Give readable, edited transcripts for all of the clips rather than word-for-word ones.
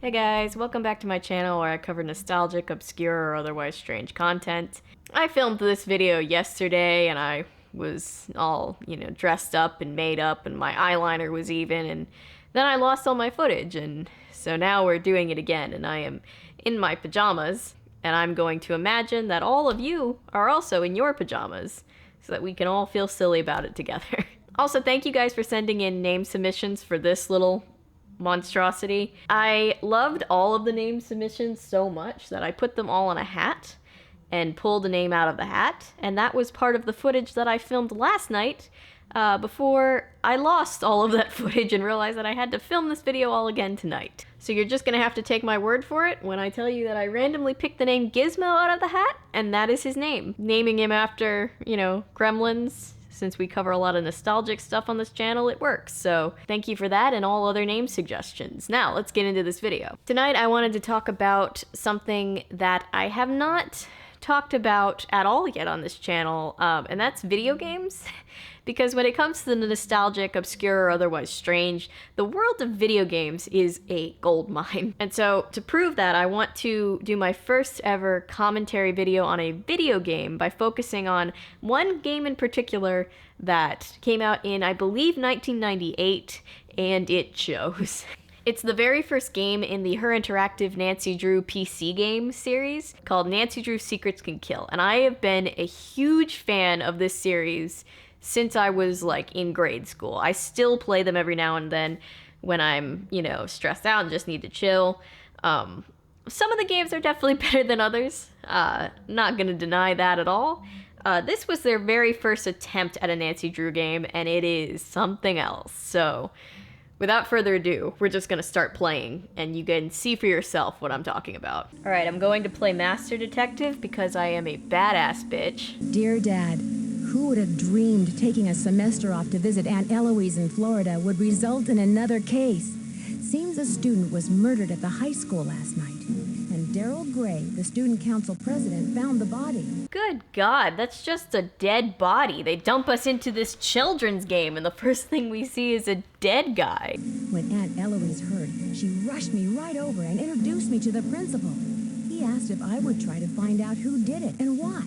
Hey guys, welcome back to my channel where I cover nostalgic, obscure, or otherwise strange content. I filmed this video yesterday and I was all, dressed up and made up and my eyeliner was even, and then I lost all my footage, and so now we're doing it again and I am in my pajamas and I'm going to imagine that all of you are also in your pajamas so that we can all feel silly about it together. Also, thank you guys for sending in name submissions for this little monstrosity. I loved all of the name submissions so much that I put them all in a hat and pulled a name out of the hat, and that was part of the footage that I filmed last night before I lost all of that footage and realized that I had to film this video all again tonight. So you're just gonna have to take my word for it when I tell you that I randomly picked the name Gizmo out of the hat, and that is his name. Naming him after, gremlins. Since we cover a lot of nostalgic stuff on this channel, it works. So thank you for that and all other name suggestions. Now let's get into this video. Tonight I wanted to talk about something that I have not talked about at all yet on this channel, and that's video games. Because when it comes to the nostalgic, obscure, or otherwise strange, the world of video games is a goldmine. And so to prove that, I want to do my first ever commentary video on a video game by focusing on one game in particular that came out in, I believe, 1998, and it shows. It's the very first game in the Her Interactive Nancy Drew PC game series called Nancy Drew Secrets Can Kill. And I have been a huge fan of this series since I was in grade school. I still play them every now and then when I'm, stressed out and just need to chill. Some of the games are definitely better than others. Not gonna deny that at all. This was their very first attempt at a Nancy Drew game, and it is something else. So without further ado, we're just gonna start playing, and you can see for yourself what I'm talking about. All right, I'm going to play Master Detective because I am a badass bitch. Dear Dad, who would have dreamed taking a semester off to visit Aunt Eloise in Florida would result in another case? Seems a student was murdered at the high school last night, and Daryl Gray, the student council president, found the body. Good God, that's just a dead body. They dump us into this children's game, and the first thing we see is a dead guy. When Aunt Eloise heard, she rushed me right over and introduced me to the principal. He asked if I would try to find out who did it and why.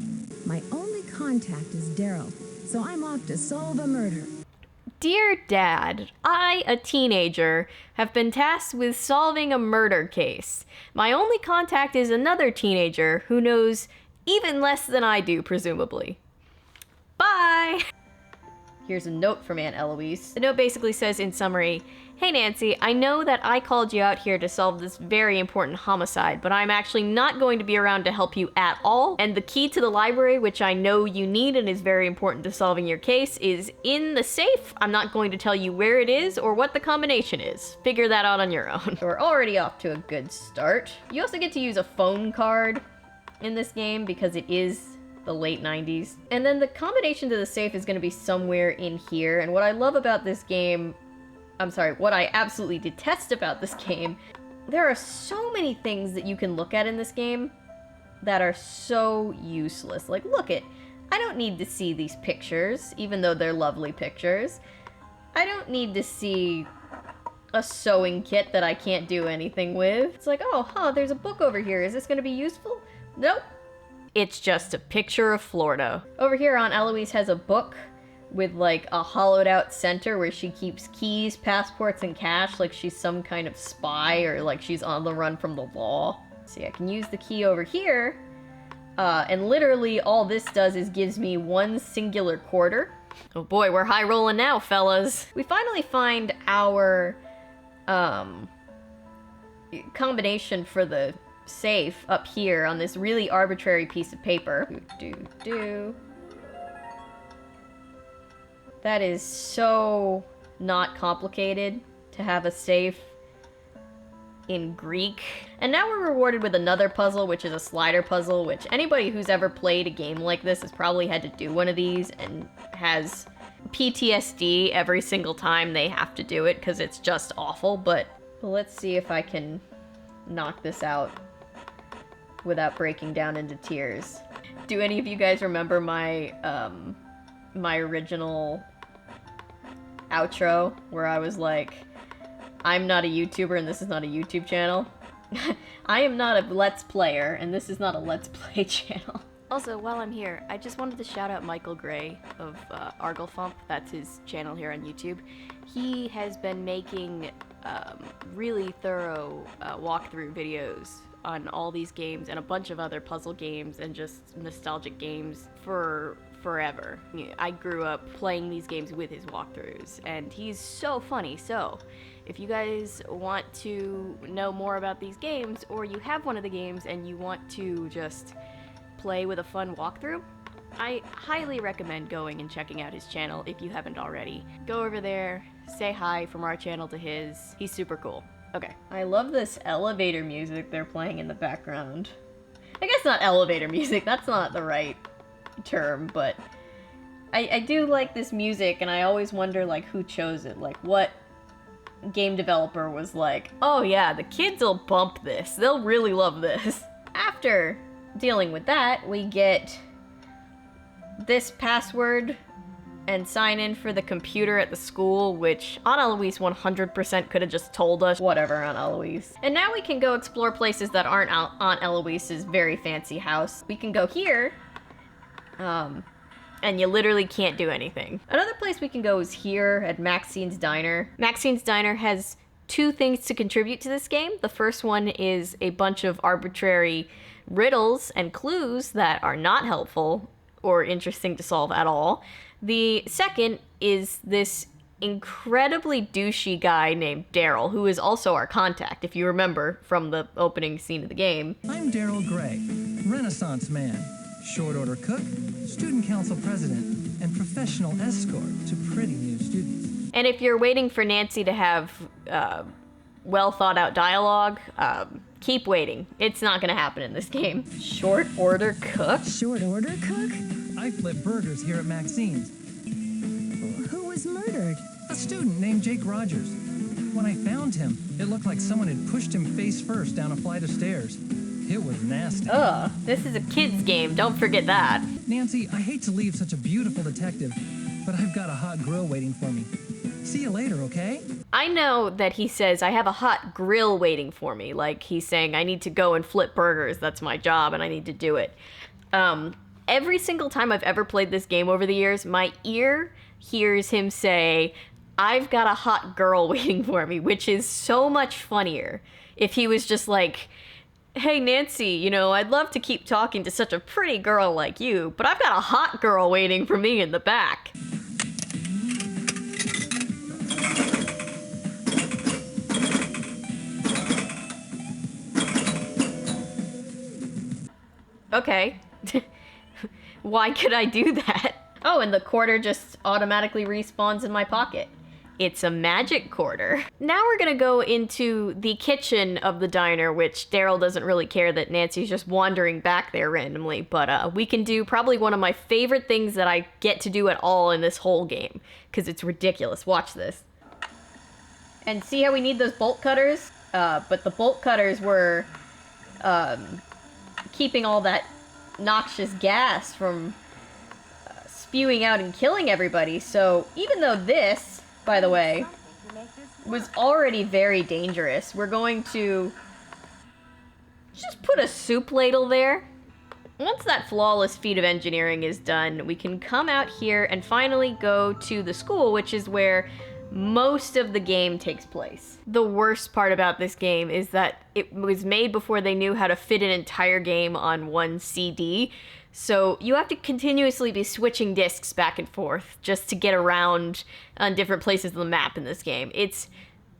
My only contact is Daryl, so I'm off to solve a murder. Dear Dad, I, a teenager, have been tasked with solving a murder case. My only contact is another teenager who knows even less than I do, presumably. Bye! Here's a note from Aunt Eloise. The note basically says, in summary, "Hey Nancy, I know that I called you out here to solve this very important homicide, but I'm actually not going to be around to help you at all. And the key to the library, which I know you need and is very important to solving your case, is in the safe. I'm not going to tell you where it is or what the combination is. Figure that out on your own." So we're already off to a good start. You also get to use a phone card in this game because it is the late 90s. And then the combination to the safe is going to be somewhere in here. And what I love about this game, what I absolutely detest about this game, there are so many things that you can look at in this game that are so useless. Like, look it, I don't need to see these pictures, even though they're lovely pictures. I don't need to see a sewing kit that I can't do anything with. It's like, oh, there's a book over here. Is this going to be useful? Nope. It's just a picture of Florida. Over here, Aunt Eloise has a book with a hollowed out center where she keeps keys, passports, and cash like she's some kind of spy or like she's on the run from the law. See, I can use the key over here, and literally all this does is gives me one singular quarter. Oh boy, we're high rolling now, fellas. We finally find our combination for the safe up here on this really arbitrary piece of paper. That is so not complicated to have a safe in Greek. And now we're rewarded with another puzzle, which is a slider puzzle, which anybody who's ever played a game like this has probably had to do one of these and has PTSD every single time they have to do it because it's just awful. But let's see if I can knock this out without breaking down into tears. Do any of you guys remember my my original outro where I was like, I'm not a YouTuber and this is not a YouTube channel? I am not a Let's Player, and this is not a Let's Play channel. Also, while I'm here, I just wanted to shout out Michael Gray of Arglefumph. That's his channel here on YouTube. He has been making really thorough walkthrough videos on all these games and a bunch of other puzzle games and just nostalgic games for forever. I grew up playing these games with his walkthroughs, and he's so funny. So if you guys want to know more about these games, or you have one of the games and you want to just play with a fun walkthrough, I highly recommend going and checking out his channel if you haven't already. Go over there, say hi from our channel to his. He's super cool. Okay. I love this elevator music they're playing in the background. I guess not elevator music, that's not the right term, but I do like this music, and I always wonder, like, who chose it. Like, what game developer was like, oh yeah, the kids will bump this. They'll really love this. After dealing with that, we get this password and sign in for the computer at the school, which Aunt Eloise 100% could have just told us. Whatever, Aunt Eloise. And now we can go explore places that aren't Aunt Eloise's very fancy house. We can go here, and you literally can't do anything. Another place we can go is here at Maxine's Diner. Maxine's Diner has two things to contribute to this game. The first one is a bunch of arbitrary riddles and clues that are not helpful or interesting to solve at all. The second is this incredibly douchey guy named Daryl, who is also our contact, if you remember from the opening scene of the game. I'm Daryl Gray, Renaissance man, short order cook, student council president, and professional escort to pretty new students. And if you're waiting for Nancy to have well thought out dialogue, keep waiting. It's not gonna happen in this game. Short order cook? Short order cook? I flip burgers here at Maxine's. Who was murdered? A student named Jake Rogers. When I found him, it looked like someone had pushed him face first down a flight of stairs. It was nasty. Ugh, this is a kid's game, don't forget that. Nancy, I hate to leave such a beautiful detective, but I've got a hot grill waiting for me. See you later, okay? I know that he says, I have a hot grill waiting for me. Like, he's saying, I need to go and flip burgers. That's my job, and I need to do it. Every single time I've ever played this game over the years, my ear hears him say, I've got a hot girl waiting for me, which is so much funnier if he was just like, hey, Nancy, you know, I'd love to keep talking to such a pretty girl like you, but I've got a hot girl waiting for me in the back. Okay. Why could I do that? Oh, and the quarter just automatically respawns in my pocket. It's a magic quarter. Now we're gonna go into the kitchen of the diner, which Daryl doesn't really care that Nancy's just wandering back there randomly, but we can do probably one of my favorite things that I get to do at all in this whole game, because it's ridiculous. Watch this. And see how we need those bolt cutters? But the bolt cutters were keeping all that noxious gas from spewing out and killing everybody. So even though this, by the way, was already very dangerous, we're going to just put a soup ladle there. Once that flawless feat of engineering is done, we can come out here and finally go to the school, which is where most of the game takes place. The worst part about this game is that it was made before they knew how to fit an entire game on one CD, so you have to continuously be switching discs back and forth just to get around on different places of the map in this game. It's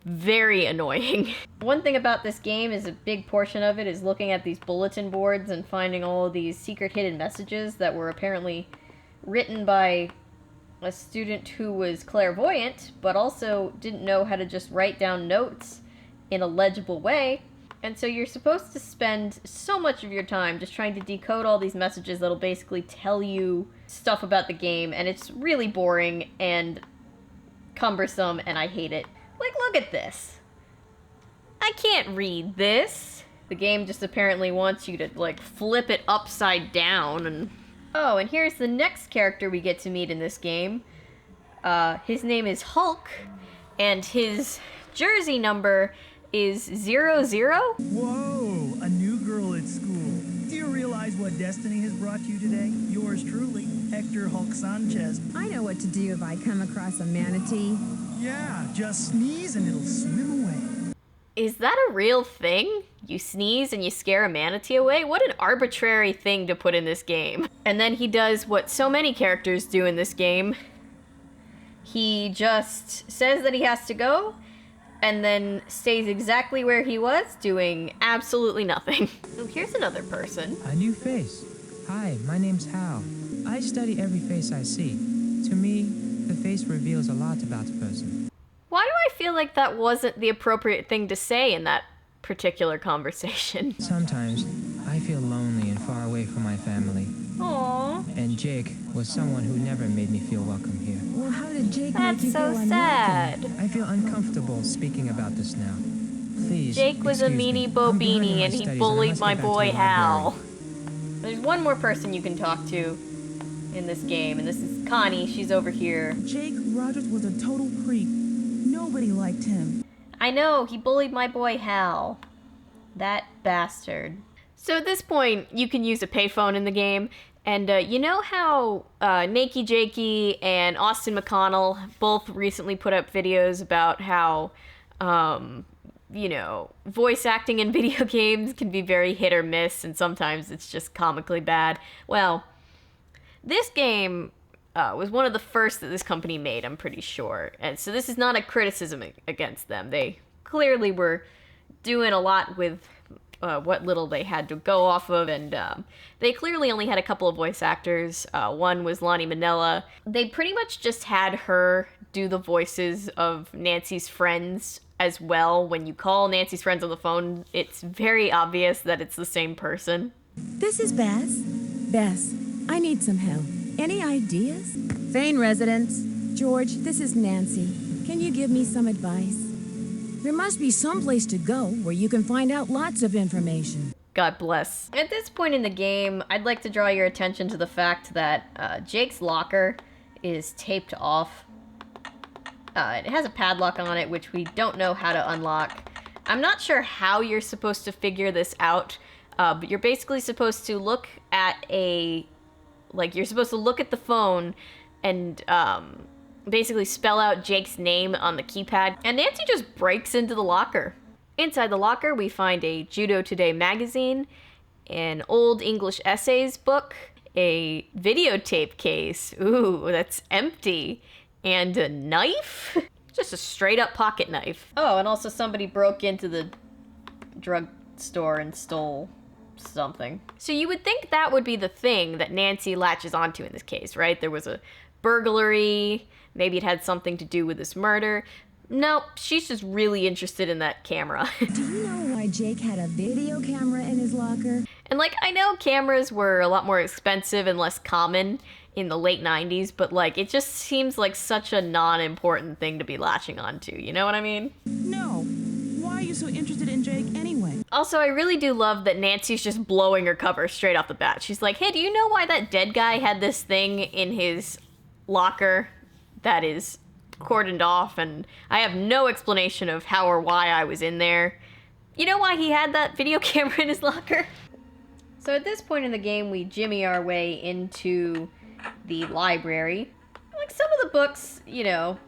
very annoying. One thing about this game is a big portion of it is looking at these bulletin boards and finding all of these secret hidden messages that were apparently written by a student who was clairvoyant, but also didn't know how to just write down notes in a legible way. And so you're supposed to spend so much of your time just trying to decode all these messages that'll basically tell you stuff about the game, and it's really boring and cumbersome, and I hate it. Like, look at this. I can't read this. The game just apparently wants you to, like, flip it upside down and... Oh, and here's the next character we get to meet in this game. His name is Hulk, and his jersey number is 00? Whoa, a new girl at school. Do you realize what destiny has brought you today? Yours truly, Hector Hulk Sanchez. I know what to do if I come across a manatee. Yeah, just sneeze and it'll swim away. Is that a real thing? You sneeze and you scare a manatee away? What an arbitrary thing to put in this game. And then he does what so many characters do in this game. He just says that he has to go, and then stays exactly where he was, doing absolutely nothing. Oh, here's another person. A new face. Hi, my name's Hal. I study every face I see. To me, the face reveals a lot about the person. Why do I feel like that wasn't the appropriate thing to say in that particular conversation? Sometimes, I feel lonely and far away from my family. Aww. And Jake was someone who never made me feel welcome here. Well, how did Jake make That's you so feel sad. I feel uncomfortable speaking about this now. Please, Jake was a excuse me. meanie I'm behind bobini on my and he studies bullied must my get back to boy the Hal. library. There's one more person you can talk to in this game, and this is Connie. She's over here. Jake Rogers was a total creep. Nobody liked him. I know, he bullied my boy Hal. That bastard. So at this point, you can use a payphone in the game, and you know how Nakey Jakey and Austin McConnell both recently put up videos about how, you know, voice acting in video games can be very hit or miss, and sometimes it's just comically bad? Well, this game was one of the first that this company made, I'm pretty sure. And so this is not a criticism against them. They clearly were doing a lot with what little they had to go off of, and they clearly only had a couple of voice actors. One was Lonnie Manella. They pretty much just had her do the voices of Nancy's friends as well. When you call Nancy's friends on the phone, it's very obvious that it's the same person. This is Bess. Bess, I need some help. Any ideas? Fane residents. George, this is Nancy. Can you give me some advice? There must be some place to go where you can find out lots of information. God bless. At this point in the game, I'd like to draw your attention to the fact that Jake's locker is taped off. It has a padlock on it, which we don't know how to unlock. I'm not sure how you're supposed to figure this out, but you're basically supposed to look at you're supposed to look at the phone and basically spell out Jake's name on the keypad, and Nancy just breaks into the locker. Inside the locker, we find a Judo Today magazine, an old English essays book, a videotape case, ooh, that's empty, and a knife? Just a straight up pocket knife. Oh, and also somebody broke into the drugstore and stole something. So you would think that would be the thing that Nancy latches onto in this case, right? There was a burglary, maybe it had something to do with this murder. Nope, she's just really interested in that camera. Do you know why Jake had a video camera in his locker? And like, I know cameras were a lot more expensive and less common in the late 90s, but like, it just seems like such a non-important thing to be latching onto, you know what I mean? No. Why are you so interested in Jake anyway? Also, I really do love that Nancy's just blowing her cover straight off the bat. She's like, hey, do you know why that dead guy had this thing in his locker that is cordoned off, and I have no explanation of how or why I was in there. You know why he had that video camera in his locker? So at this point in the game, we jimmy our way into the library. Like, some of the books, you know,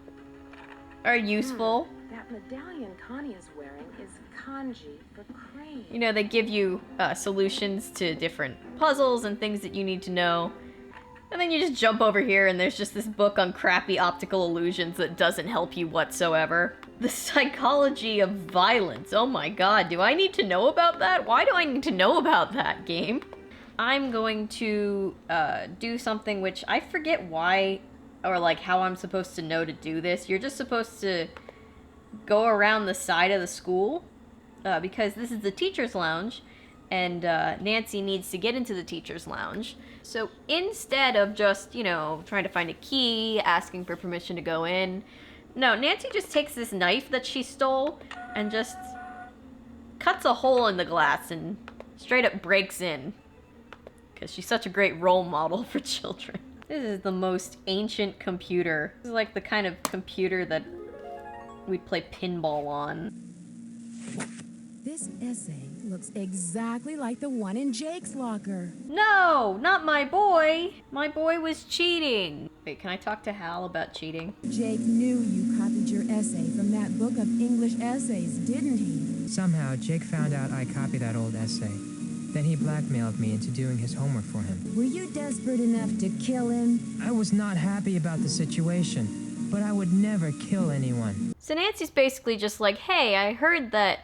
are useful. That medallion Connie is wearing is kanji for crane. You know, they give you solutions to different puzzles and things that you need to know. And then you just jump over here and there's just this book on crappy optical illusions that doesn't help you whatsoever. The psychology of violence. Oh my god, do I need to know about that? Why do I need to know about that, game? I'm going to do something which I forget why or like how I'm supposed to know to do this. You're just supposed to go around the side of the school because this is the teacher's lounge and Nancy needs to get into the teacher's lounge. So instead of just, you know, trying to find a key, asking for permission to go in, no, Nancy just takes this knife that she stole and just cuts a hole in the glass and straight up breaks in. Because she's such a great role model for children. This is the most ancient computer. This is like the kind of computer that we'd play pinball on. This essay looks exactly like the one in Jake's locker. No, not my boy. My boy was cheating. Wait, can I talk to Hal about cheating? Jake knew you copied your essay from that book of English essays, didn't he? Somehow, Jake found out I copied that old essay. Then he blackmailed me into doing his homework for him. Were you desperate enough to kill him? I was not happy about the situation, but I would never kill anyone. So Nancy's basically just like, hey, I heard that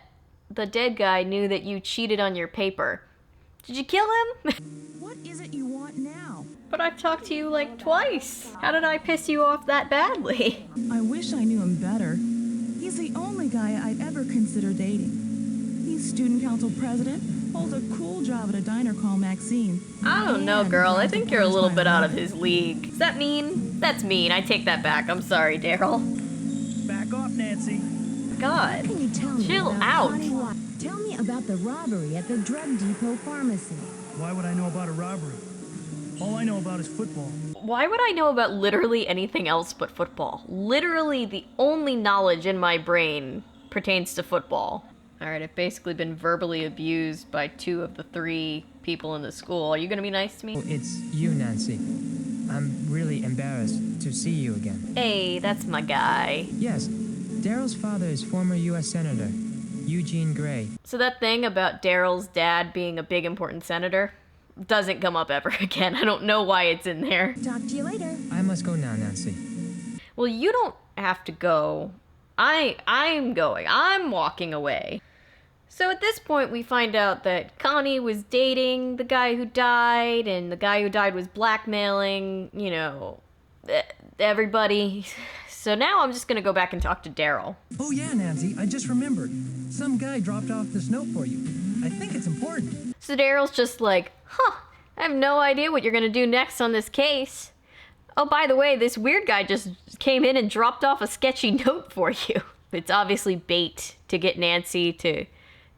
the dead guy knew that you cheated on your paper. Did you kill him? What is it you want now? But I've talked to you like twice. How did I piss you off that badly? I wish I knew him better. He's the only guy I'd ever consider dating. He's student council president, holds a cool job at a diner called Maxine. I don't know, girl. I think you're a little bit out of his league. Is that mean? That's mean. I take that back. I'm sorry, Daryl. Back off, Nancy. God. Can you tell me Chill about out. Connie Wa- Tell me about the robbery at the drug depot pharmacy. Why would I know about a robbery? All I know about is football. Why would I know about literally anything else but football? Literally the only knowledge in my brain pertains to football. Alright, I've basically been verbally abused by 2 of the 3 people in the school. Are you gonna be nice to me? Oh, it's you, Nancy. I'm really embarrassed to see you again. Hey, that's my guy. Yes, Daryl's father is former U.S. Senator Eugene Gray. So that thing about Daryl's dad being a big important senator doesn't come up ever again. I don't know why it's in there. Talk to you later. I must go now, Nancy. Well, you don't have to go. I'm going. I'm walking away. So at this point, we find out that Connie was dating the guy who died, and the guy who died was blackmailing, you know, everybody. So now I'm just gonna go back and talk to Daryl. Oh yeah, Nancy, I just remembered. Some guy dropped off this note for you. I think it's important. So Daryl's just like, I have no idea what you're gonna do next on this case. Oh, by the way, this weird guy just came in and dropped off a sketchy note for you. It's obviously bait to get Nancy to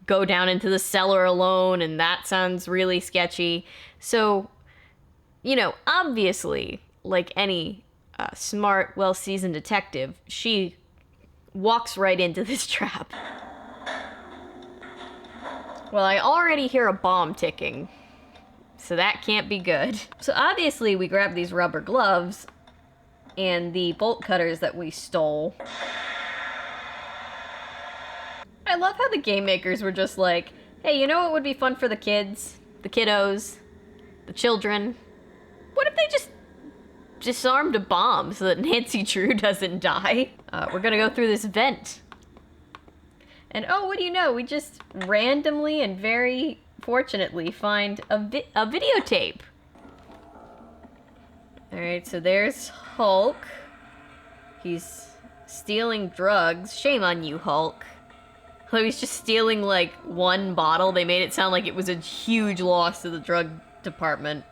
go down into the cellar alone, and that sounds really sketchy. So, you know, obviously, like any smart, well-seasoned detective, she walks right into this trap. Well, I already hear a bomb ticking, so that can't be good. So obviously we grab these rubber gloves and the bolt cutters that we stole. I love how the game makers were just like, hey, you know what would be fun for the kids? The kiddos? The children? What if they just disarmed a bomb so that Nancy Drew doesn't die? We're gonna go through this vent. And oh, what do you know? We just randomly and very fortunately find a videotape. Alright, so there's Hulk. He's stealing drugs. Shame on you, Hulk. Although he's just stealing like 1 bottle. They made it sound like it was a huge loss to the drug department.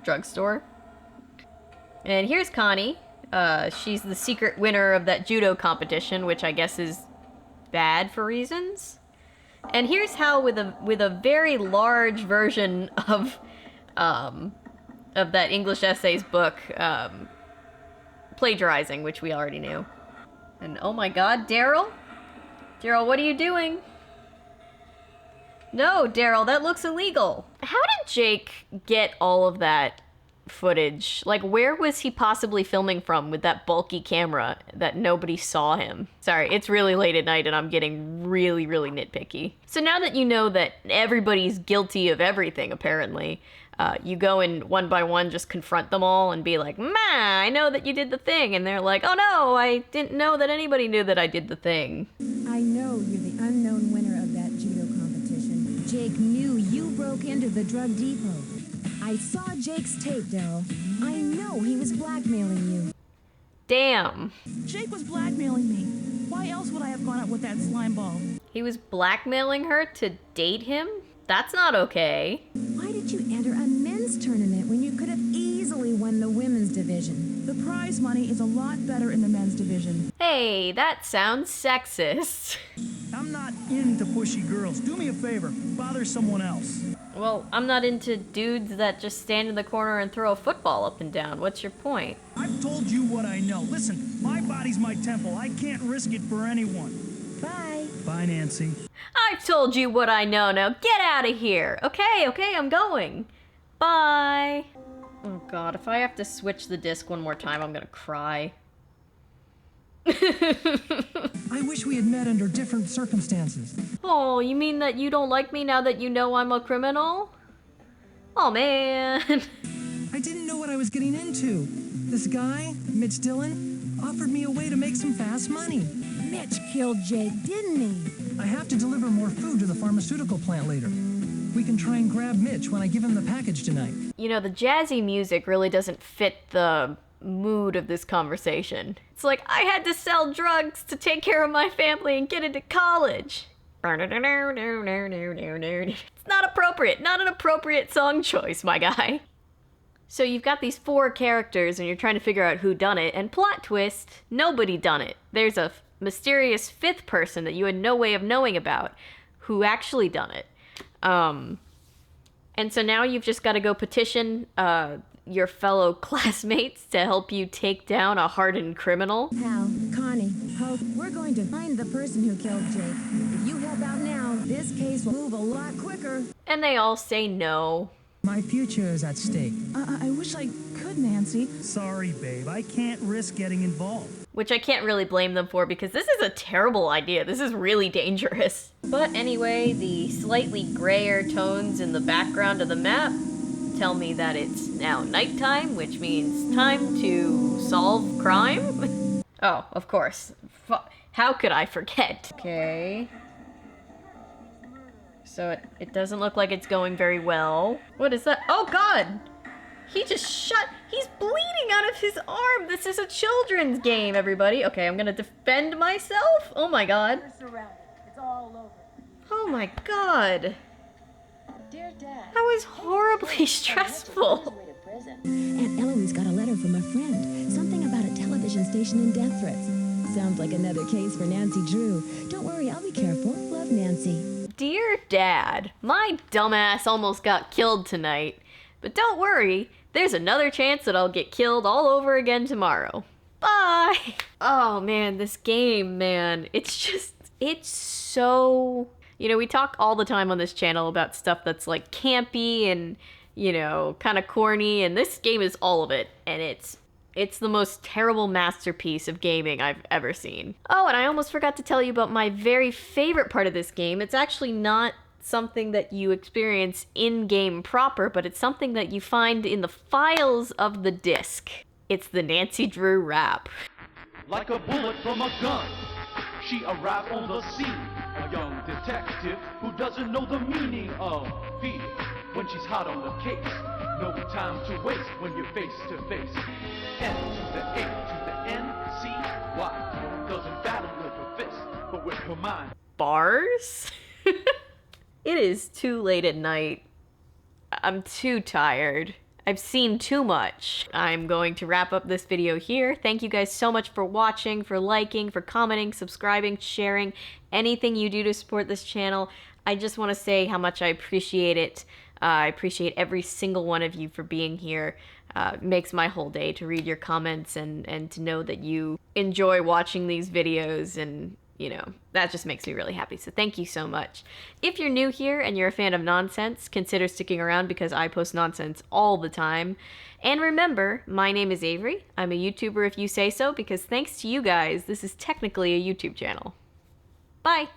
Drugstore. And here's Connie. She's the secret winner of that judo competition, which I guess is bad for reasons. And here's Hal with a very large version of that English essays book, plagiarizing, which we already knew. And oh my God, Daryl? Daryl, what are you doing? No, Daryl, that looks illegal. How did Jake get all of that footage? Like, where was he possibly filming from with that bulky camera that nobody saw him? Sorry, it's really late at night and I'm getting really, really nitpicky. So now that you know that everybody's guilty of everything, apparently, you go and one by one just confront them all and be like, "Ma, I know that you did the thing." And they're like, "Oh no, I didn't know that anybody knew that I did the thing." I know you're the unknown winner of that judo competition. Jake knew you broke into the drug depot. I saw Jake's tape, Daryl. I know he was blackmailing you. Damn. Jake was blackmailing me. Why else would I have gone out with that slime ball? He was blackmailing her to date him? That's not okay. Why did you enter a men's tournament when you could have easily won the women's division? The prize money is a lot better in the men's division. Hey, that sounds sexist. I'm not into pushy girls. Do me a favor. Bother someone else. Well, I'm not into dudes that just stand in the corner and throw a football up and down. What's your point? I've told you what I know. Listen, my body's my temple. I can't risk it for anyone. Bye. Bye, Nancy. I've told you what I know. Now get out of here. Okay, I'm going. Bye. Oh god, if I have to switch the disc one more time, I'm gonna cry. I wish we had met under different circumstances. Oh, you mean that you don't like me now that you know I'm a criminal? Oh man. I didn't know what I was getting into. This guy, Mitch Dillon, offered me a way to make some fast money. Mitch killed Jake, didn't he? I have to deliver more food to the pharmaceutical plant later. We can try and grab Mitch when I give him the package tonight. You know, the jazzy music really doesn't fit the mood of this conversation. It's like, I had to sell drugs to take care of my family and get into college. It's not appropriate. Not an appropriate song choice, my guy. So you've got these 4 characters and you're trying to figure out who done it, and plot twist, nobody done it. There's a mysterious 5th person that you had no way of knowing about who actually done it. And so now you've just got to go petition your fellow classmates to help you take down a hardened criminal. Hal, Connie, Hope, we're going to find the person who killed Jake. If you help out now, this case will move a lot quicker. And they all say no. My future is at stake. I wish I could, Nancy. Sorry, babe. I can't risk getting involved. Which I can't really blame them for because this is a terrible idea. This is really dangerous. But anyway, the slightly grayer tones in the background of the map tell me that it's now nighttime, which means time to solve crime. Oh, of course. How could I forget? Okay. So it doesn't look like it's going very well. What is that? Oh god! He just he's bleeding out of his arm! This is a children's game, everybody. Okay, I'm gonna defend myself? Oh my god. You're surrounded. It's all over. Oh my god. Dear Dad. That was horribly stressful. Aunt Eloise got a letter from a friend. Something about a television station and death threats. Sounds like another case for Nancy Drew. Don't worry, I'll be careful. Love, Nancy. Dear Dad, my dumbass almost got killed tonight. But don't worry, there's another chance that I'll get killed all over again tomorrow. Bye! Oh man, this game, man. It's so... You know, we talk all the time on this channel about stuff that's like campy and, you know, kind of corny, and this game is all of it, and it's the most terrible masterpiece of gaming I've ever seen. Oh, and I almost forgot to tell you about my very favorite part of this game. It's actually not something that you experience in-game proper, but it's something that you find in the files of the disc. It's the Nancy Drew rap. Like a bullet from a gun, she arrived on the scene. A young detective who doesn't know the meaning of fear when she's hot on the case. No time to waste when you're face to face. N to the A to the N, C, Y. Doesn't battle with her fist, but with her mind. Bars? It is too late at night. I'm too tired. I've seen too much. I'm going to wrap up this video here. Thank you guys so much for watching, for liking, for commenting, subscribing, sharing, anything you do to support this channel. I just want to say how much I appreciate it. I appreciate every single one of you for being here. It makes my whole day to read your comments and to know that you enjoy watching these videos, and you know, that just makes me really happy. So thank you so much. If you're new here and you're a fan of nonsense, consider sticking around because I post nonsense all the time. And remember, my name is Avery. I'm a YouTuber if you say so, because thanks to you guys, this is technically a YouTube channel. Bye!